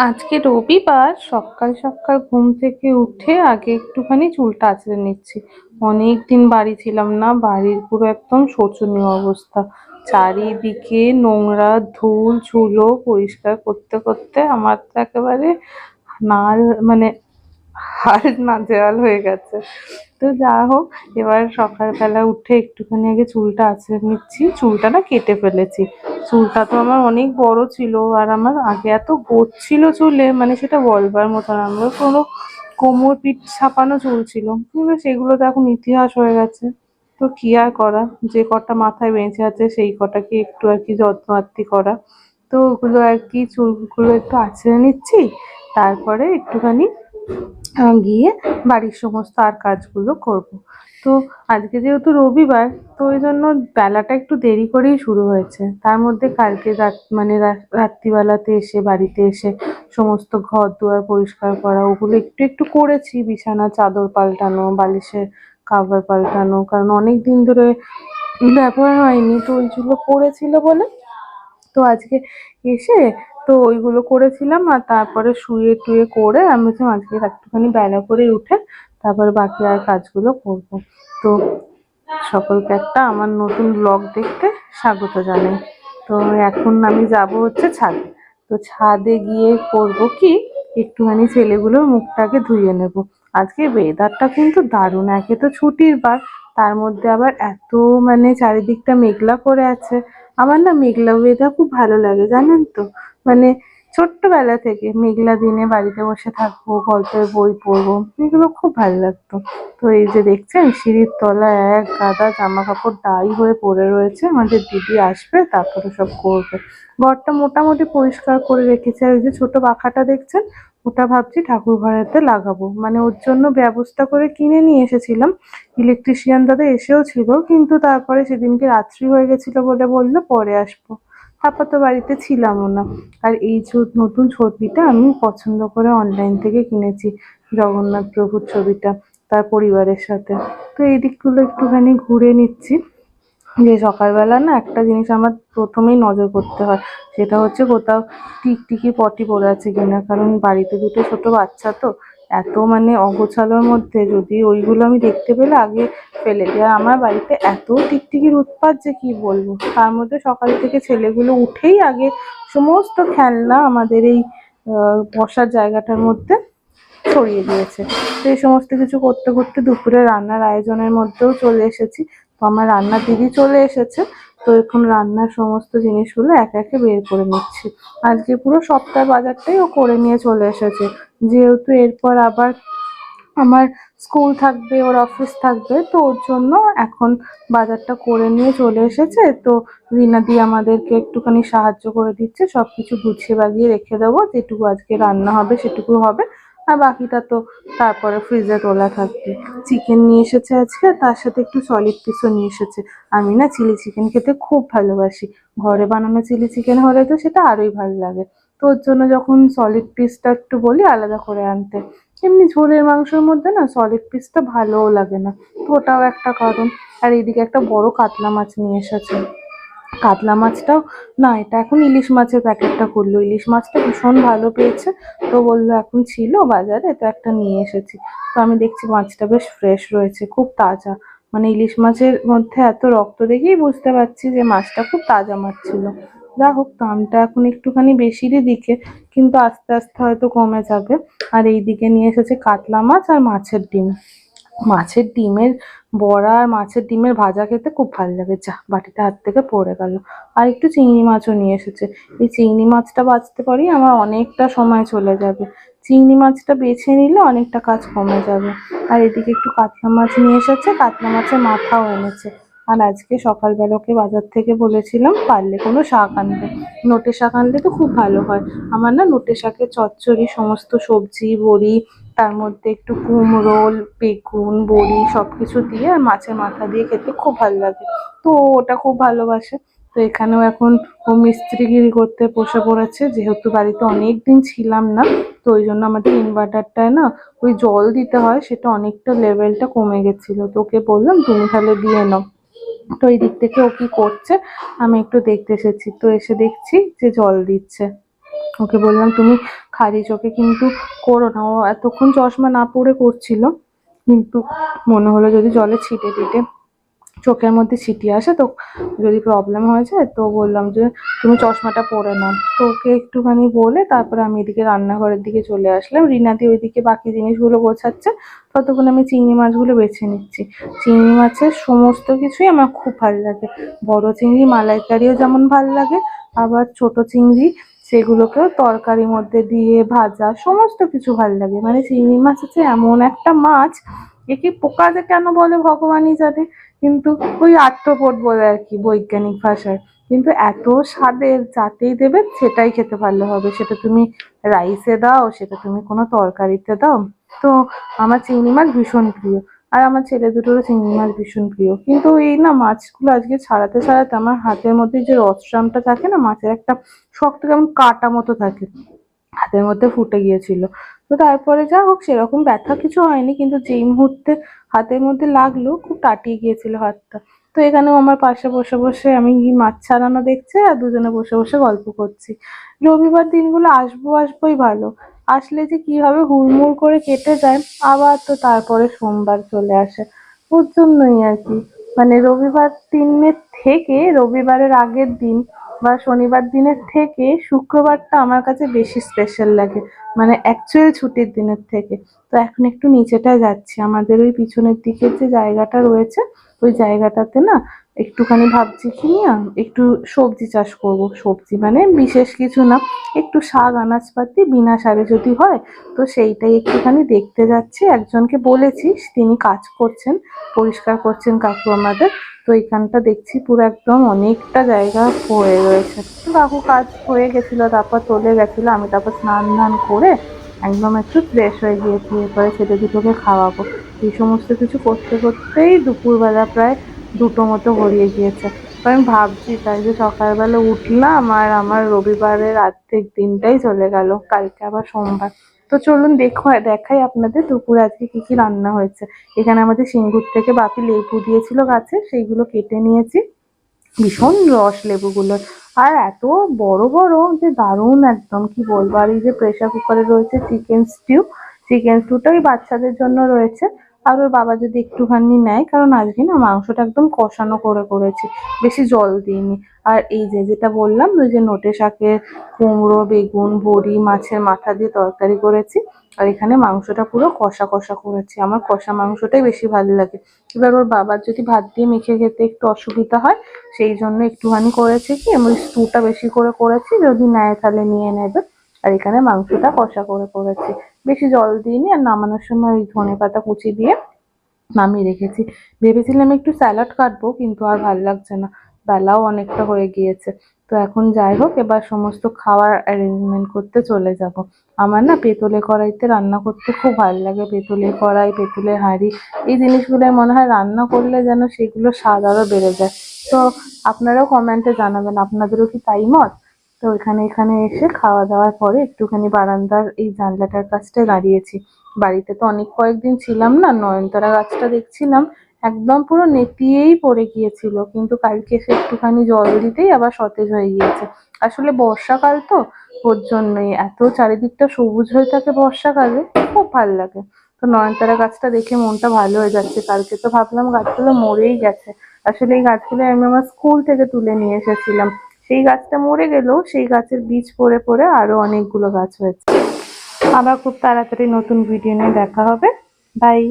আজকে রবিবার, সকাল সকাল ঘুম থেকে উঠে আগে একটুখানি চুলটা আঁচড়ে নিচ্ছি। অনেকদিন বাড়ি ছিলাম না, বাড়ির পুরো একদম শোচনীয় অবস্থা। চারিদিকে নোংরা ধুল ধুলো পরিষ্কার করতে করতে আমার তো একেবারে নাল মানে হাল নাজেহাল হয়ে গেছে। তো যা হোক, এবার সকালবেলা উঠে একটুখানি আগে চুলটা আঁচড়ে নিচ্ছি। চুলটা না কেটে ফেলেছি। চুলটা তো আমার অনেক বড় ছিল, আর আমার আগে এত গোছ ছিল চুলে, মানে সেটা বলবার মতো না। আমার কোনো কোমর পিঠ ছাপানো চুল ছিল, কিন্তু সেগুলো তো এখন ইতিহাস হয়ে গেছে। তো কি আর করা, যে কটা মাথায় বেঁচে আছে সেই কটাকে একটু আর কি যত্ন আত্তি করা। তো ওগুলো আর কি চুলগুলো একটু আঁচড়ে নিচ্ছি, তারপরে একটুখানি গিয়ে বাড়ির সমস্ত আর কাজগুলো করব। তো আজকে যেহেতু রবিবার, তো ওই জন্য বেলাটা একটু দেরি করেই শুরু হয়েছে। তার মধ্যে কালকে রাত্রিবেলাতে এসে বাড়িতে এসে সমস্ত ঘর দুয়ার পরিষ্কার করা, ওগুলো একটু একটু করেছি। বিছানা চাদর পাল্টানো, বালিশের কাভার পাল্টানো, কারণ অনেক দিন ধরে ব্যবহার হয়নি, তো ওইগুলো পড়েছিল বলে। তো আজকে এসে তো ওইগুলো করেছিলাম, আর তারপরে শুয়ে টুয়ে করে আমি বলছিলাম আজকে একটুখানি বেলা করে উঠে তারপরে বাকি আর কাজগুলো করব। তো সকলকে একটা আমার নতুন ব্লগ দেখতে স্বাগত জানাই। তো এখন আমি যাব হচ্ছে ছাদে। তো ছাদে গিয়ে করব কি, একটুখানি ছেলেগুলোর মুখটাকে ধুইয়ে নেব। আজকে ওয়েদারটা কিন্তু দারুণ, একে তো ছুটির বার, তার মধ্যে আবার এত মানে চারিদিকটা মেঘলা করে আছে। আমার না মেঘলা ওয়েদার খুব ভালো লাগে, জানেন তো। মানে ছোট্টবেলা থেকে মেঘলা দিনে বাড়িতে বসে থাকবো, গল্পের বই পড়বো, এগুলো খুব ভালো লাগতো। তো এই যে দেখছেন সিঁড়ির তলায় এক গাদা জামা কাপড় দায়ী হয়ে পড়ে রয়েছে, আমাদের দিদি আসবে তারপরে সব করবে। ঘরটা মোটামুটি পরিষ্কার করে রেখেছে। আর ওই যে ছোট পাখাটা দেখছেন, ওটা ভাবছি ঠাকুর ঘরেতে লাগাবো, মানে ওর জন্য ব্যবস্থা করে কিনে নিয়ে এসেছিলাম। ইলেকট্রিশিয়ান দাদা এসেও ছিল, কিন্তু তারপরে সেদিনকে রাত্রি হয়ে গেছিল বলে বললো পরে আসবো। তারপর তো বাড়িতে ছিলামও না। আর এই নতুন ছবিটা আমি পছন্দ করে অনলাইন থেকে কিনেছি, জগন্নাথ প্রভুর ছবিটা তার পরিবারের সাথে। তো এই দিকগুলো একটুখানি ঘুরে নিচ্ছি। যে সকালবেলা না একটা জিনিস আমার প্রথমেই নজর করতে হয়, সেটা হচ্ছে কোথাও টিকটিকি পটি পড়ে আছে কিনা, কারণ বাড়িতে দুটো ছোট বাচ্চা তো এত মানে অগোছালোর মধ্যে যদি ওইগুলো আমি দেখতে পেলে আগে ফেলে দিই। আর আমার বাড়িতে এত টিকটিকির উৎপাত যে কি বলবো। তার মধ্যে সকাল থেকে ছেলেগুলো উঠেই আগে সমস্ত খেলনা আমাদের এই বসার জায়গাটার মধ্যে ছড়িয়ে দিয়েছে। তো এই সমস্ত কিছু করতে করতে দুপুরে রান্নার আয়োজনের মধ্যেও চলে এসেছি। তো আমার রান্নার দিদি চলে এসেছে। তো এখন রান্নার সমস্ত জিনিসগুলো একে একে বের করে নিচ্ছি। আজকে পুরো সপ্তাহ বাজারটাই ও করে নিয়ে চলে এসেছে, যেহেতু এরপর আবার আমার স্কুল থাকবে, ওর অফিস থাকবে, তো ওর জন্য এখন বাজারটা করে নিয়ে চলে এসেছে। তো রিনা দি আমাদেরকে একটুখানি সাহায্য করে দিচ্ছে, সবকিছু গুছিয়ে বাগিয়ে রেখে দেবো, যেটুকু আজকে রান্না হবে সেটুকু হবে, আর বাকিটা তো তারপরে ফ্রিজে তোলা থাকবে। চিকেন নিয়ে এসেছে আজকে, তার সাথে একটু সলিড পিসও নিয়ে এসেছে। আমি না চিলি চিকেন খেতে খুব ভালোবাসি, ঘরে বানানো চিলি চিকেন হলে তো সেটা আরোই ভালো লাগে। তো ওর জন্য যখন সলিড পিসটা একটু বলি আলাদা করে আনতে, এমনি ঝোলের মাংসের মধ্যে না সলিড পিসটা ভালোও লাগে না, তো ওটাও একটা কারণ। আর এইদিকে একটা বড় কাতলা মাছ নিয়ে এসেছে। কাতলা মাছটাও না, এটা এখন ইলিশ মাছের প্যাকেটটা করলো, ইলিশ মাছটা ভীষণ ভালো পেয়েছে। তো বললো এখন ছিল বাজারে, তো একটা নিয়ে এসেছি। তো আমি দেখছি মাছটা বেশ ফ্রেশ রয়েছে, খুব তাজা। মানে ইলিশ মাছের মধ্যে এত রক্ত দেখেই বুঝতে পারছি যে মাছটা খুব তাজা মাছ ছিল। যা হোক, দামটা এখন একটুখানি বেশিরই দিকে, কিন্তু আস্তে আস্তে হয়তো কমে যাবে। আর এইদিকে নিয়ে এসেছে কাতলা মাছ আর মাছের ডিম। মাছের ডিমের বড়া আর মাছের ডিমের ভাজা খেতে খুব ভালো লাগে। যা, বাটিটা হাত থেকে পড়ে গেল। আর একটু চিংড়ি মাছও নিয়ে এসেছে। এই চিংড়ি মাছটা বাছতে পারি আমার অনেকটা সময় চলে যাবে। চিংড়ি মাছটা বেছে নিলে অনেকটা কাজ কমে যাবে। আর এদিকে একটু কাতলা মাছ নিয়ে এসেছে, কাতলা মাছের মাথাও এনেছে। আর আজকে সকালবেলা ওকে বাজার থেকে বলেছিলাম পারলে কোনো শাক আনবে, নোটে শাক আনলে তো খুব ভালো হয়। আমার না নোটে শাকের চচ্চড়ি, সমস্ত সবজি বড়ি, তার মধ্যে একটু কুমড়ো, বেগুন, বড়ি সবকিছু দিয়ে আর মাছের মাথা দিয়ে খেতে খুব ভালো লাগে। তো ও ওটা খুব ভালোবাসে। তো এখানেও এখন ও মিস্ত্রিগিরি করতে বসে পড়েছে, যেহেতু বাড়িতে অনেক দিন ছিলাম না। তো ওই জন্য আমাদের ইনভার্টারটায় না ওই জল দিতে হয়, সেটা অনেকটা লেভেলটা কমে গেছিল। তো ওকে বললাম তুমি তাহলে দিয়ে নাও। তো এই দিক থেকে ও কি করছে আমি একটু দেখতে এসেছি। তো এসে দেখছি যে জল দিচ্ছে। ওকে বললাম তুমি খালি চোখে কিন্তু করো না। ও এতক্ষণ চশমা না পরে করছিল, কিন্তু মনে হলো যদি জলে ছিটে টিটে চোখের মধ্যে ছিটিয়ে আসে তো যদি প্রবলেম হয়ে যায়, তো বললাম যে তুমি চশমাটা পরে নাও। তো ওকে একটুখানি বলে তারপরে আমি এদিকে রান্নাঘরের দিকে চলে আসলাম। রিনাদি ওইদিকে বাকি জিনিসগুলো গোছাচ্ছে, ততক্ষণ আমি চিংড়ি মাছগুলো বেছে নিচ্ছি। চিংড়ি মাছের সমস্ত কিছুই আমার খুব ভালো লাগে। বড় চিংড়ি মালাইকারিও যেমন ভালো লাগে, আবার ছোট চিংড়ি সেগুলোকেও তরকারির মধ্যে দিয়ে ভাজা সমস্ত কিছু ভালো লাগে। মানে চিংড়ি মাছ হচ্ছে এমন একটা মাছ, একে পোকা যে কেন বলে ভগবানই জানে, কিন্তু ওই আর্থ্রোপড বলে আর কি বৈজ্ঞানিক ভাষায়। কিন্তু এত স্বাদের, যাতেই দেবে সেটাই খেতে ভালো হবে, সেটা তুমি রাইসে দাও, সেটা তুমি কোনো তরকারিতে দাও। তো আমার চিংড়ি মাছ ভীষণ প্রিয়, আর আমার ছেলে দুটোরও চিংড়ি মাছ ভীষণ প্রিয়। কিন্তু এই না মাছগুলো আজকে ছাড়াতে ছাড়াতে আমার হাতের মধ্যে যে রসটামটা থাকে না, মাছের একটা শক্ত কেমন কাটা মতো থাকে, হাতের মধ্যে ফুটে গিয়েছিল। তো তারপরে যা হোক সেরকম ব্যথা কিছু হয়নি, কিন্তু যেই মুহূর্তে হাতের মধ্যে লাগলো খুব টাটিয়ে গিয়েছিল হাতটা। তো এখানেও আমার পাশে বসে বসে আমি মাছ ছাড়ানো দেখছি আর দুজনে বসে বসে গল্প করছি। রবিবার দিনগুলো আসবো আসবোই ভালো, আসলে যে কিভাবে হুড়মুড় করে কেটে যায়, আবার তো তারপরে সোমবার চলে আসে। ওর জন্যই আর কি, মানে রবিবার দিনের থেকে, রবিবারের আগের দিন বা শনিবার দিনের থেকে শুক্রবারটা আমার কাছে বেশি স্পেশাল লাগে, মানে অ্যাকচুয়াল ছুটির দিনের থেকে। তো এখন একটু নিচেটায় যাচ্ছি, আমাদের ওই পিছনের দিকের যে জায়গাটা রয়েছে ওই জায়গাটাতে না একটুখানি ভাবছি কি না একটু সবজি চাষ করব। সবজি মানে বিশেষ কিছু না, একটু শাক আনাজপাতি বিনা সারে যদি হয়, তো সেইটাই একটুখানি দেখতে যাচ্ছি। একজনকে বলেছি, তিনি কাজ করছেন, পরিষ্কার করছেন কাকু আমাদের। তো এইখানটা দেখছি পুরো একদম অনেকটা জায়গা হয়ে রয়েছে। কাকু কাজ হয়ে গেছিল, তারপর চলে গেছিল, আমি তারপর স্নান ধান করে একদম একটু ফ্রেশ হয়ে গিয়েছি, এরপরে ছেলে দুটোকে খাওয়াবো। এই সমস্ত কিছু করতে করতেই দুপুরবেলা প্রায় 2টো মতো গড়িয়ে গিয়েছে। তো আমি ভাবছি তাই যে সকালবেলা উঠলাম আর আমার রবিবারের অর্ধেক দিনটাই চলে গেল, কালকে আবার সোমবার। তো চলুন দেখাই আপনাদের দুপুরে আজকে কি কি রান্না হয়েছে। এখানে আমাদের সিঙ্গুর থেকে বাপি লেবু দিয়েছিল গাছে, সেইগুলো কেটে নিয়েছি, ভীষণ রস লেবুগুলো, আর এত বড় বড় যে দারুণ একদম কি বলবো। আর এই যে প্রেসার কুকারে রয়েছে চিকেন স্টিউ, চিকেন স্টিউটা ওই বাচ্চাদের জন্য রয়েছে, আর ওর বাবা যদি একটুখানি নেয়, কারণ আজকে না মাংসটা একদম কষানো করে করেছি, বেশি জল দিইনি। আর এই যে যেটা বললাম ওই যে নোটে শাকের কুমড়ো বেগুন বড়ি মাছের মাথা দিয়ে তরকারি করেছি, আর এখানে মাংসটা পুরো কষা কষা করেছি, আমার কষা মাংসটাই বেশি ভালো লাগে। এবার ওর বাবার যদি ভাত দিয়ে মেখে খেতে একটু অসুবিধা হয়, সেই জন্য একটুখানি করেছি কি আমি স্টুটা বেশি করে করেছি, যদি নেয় তাহলে নিয়ে নেবে। আর এখানে মাংসটা কষা করে করেছি, বেশি জল দিইনি। আর নামানোর সময় ওই ধনেপাতা কুচি দিয়ে নামিয়ে রেখেছি। ভেবেছিলাম একটু স্যালাড কাটবো, কিন্তু আর ভাল লাগছে না, বেলাও অনেকটা হয়ে গিয়েছে। তো এখন যাই হোক, এবার সমস্ত খাওয়ার অ্যারেঞ্জমেন্ট করতে চলে যাব। আমার না পেতলে কড়াইতে রান্না করতে খুব ভালো লাগে, পেতলের কড়াই পেতলের হাঁড়ি এই জিনিসগুলো মনে হয় রান্না করলে যেন সেগুলো স্বাদ আরো বেড়ে যায়। তো আপনারাও কমেন্টে জানাবেন আপনাদেরও কি তাই মত। তো এখানে এখানে এসে খাওয়া দাওয়ার পরে একটুখানি বারান্দার এই জানলাটার কাছটায় দাঁড়িয়েছি। বাড়িতে তো অনেক কয়েকদিন ছিলাম না, নয়নতারা গাছটা দেখছিলাম একদম পুরো নেতিয়েই পড়ে গিয়েছিল, কিন্তু কালকে এসে একটুখানি জল দিতেই আবার সতেজ হয়ে গিয়েছে। আসলে বর্ষাকাল তো, ওর জন্যই এত চারিদিকটা সবুজ হয়ে থাকে বর্ষাকালে, খুব ভালো লাগে। তো নয়নতারা গাছটা দেখে মনটা ভালো হয়ে যাচ্ছে। কালকে তো ভাবলাম গাছগুলো মরেই গেছে, আসলে এই গাছগুলো আমি আমার স্কুল থেকে তুলে নিয়ে এসেছিলাম। সেই গাছটা মরে গেলেও সেই গাছের বীজ পড়ে পড়ে আরো অনেকগুলো গাছ হয়েছে। আবার খুব তাড়াতাড়ি নতুন ভিডিও নিয়ে দেখা হবে। বাই।